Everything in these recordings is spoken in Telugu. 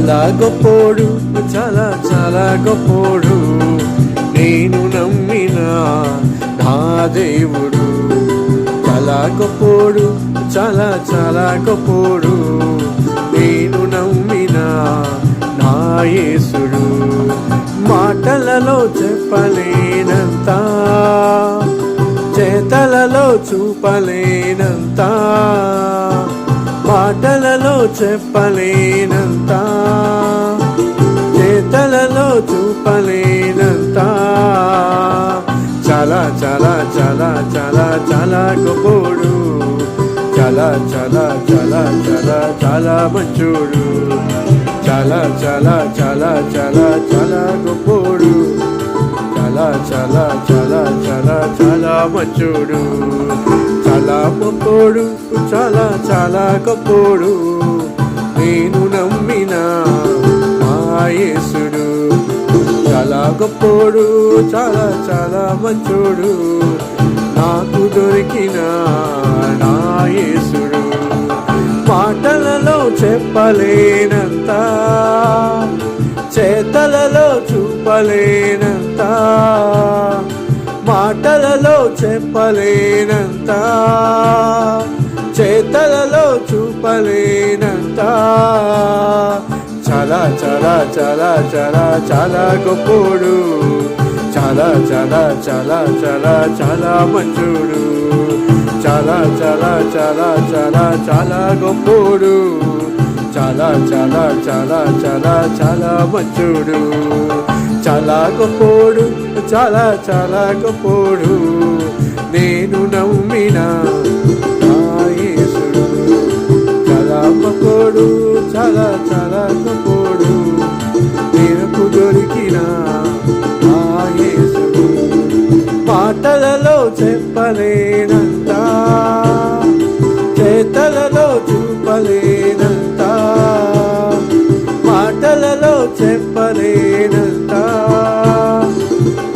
చాలా గొప్పోడు, చాలా చాలా గొప్పోడు, నేను నమ్మిన నా దేవుడు. చాలా గొప్పోడు, చాలా చాలా గొప్పోడు, నేను నమ్మిన నా యేసుడు. మాటలలో చెప్పలేనంత, చేతలలో చూపలేనంత, మాటలలో చెప్పలేనంత, చేతలలో చూపలేనంత. చాలా చాలా చాలా చాలా చాలా గొప్పోడు, చాలా చాలా చాలా చాలా చాలా మంచోడు. చాలా చాలా చాలా చాలా చాలా గొప్పోడు, చాలా చాలా చాలా చాలా చాలా మంచోడు. చాలా గొప్పోడు, చాలా చాలా గొప్పోడు, నేను నమ్మిన నా యేసుడు. చాలా గొప్పోడు, చాలా చాలా మంచోడు, నాకు దొరికిన నా యేసుడు. మాటలలో చెప్పలేనంత, చేతలలో చూపలేనంత, మాటలలో చెప్పలేనంత, చేతలలో చూపలేనంత. చాలా చాలా చాలా చాలా చాలా గొప్పోడు, చాలా చాలా చాలా చాలా చాలా మంచోడు. చాలా చాలా చాలా చాలా చాలా గొప్పోడు, చాలా చాలా చాలా చాలా చాలా మంచోడు. చాలా గొప్పోడు, చాలా చాలా గొప్పోడు, నేను నమ్మిన నా యేసుడు. చాలా గొప్పోడు, చాలా చాలా గొప్పోడు, నాకు దొరికిన నా యేసుడు. మాటలలో చెప్పలేనంత, చేతలలో చూపలేనంత, మాటలలో చెప్పలేనంత,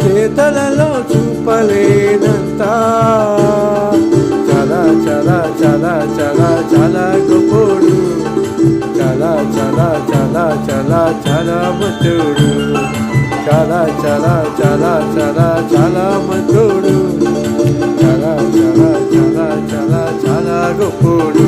చేతలలో చూపలేనంత. చాలా చాలా చాలా చాలా చాలా గొప్పోడు, చాలా చాలా చాలా చాలా చాలా మంచోడు. చాలా చాలా చాలా చాలా చాలా మంచోడు, చాలా చాలా చాలా చాలా చాలా గొప్పోడు.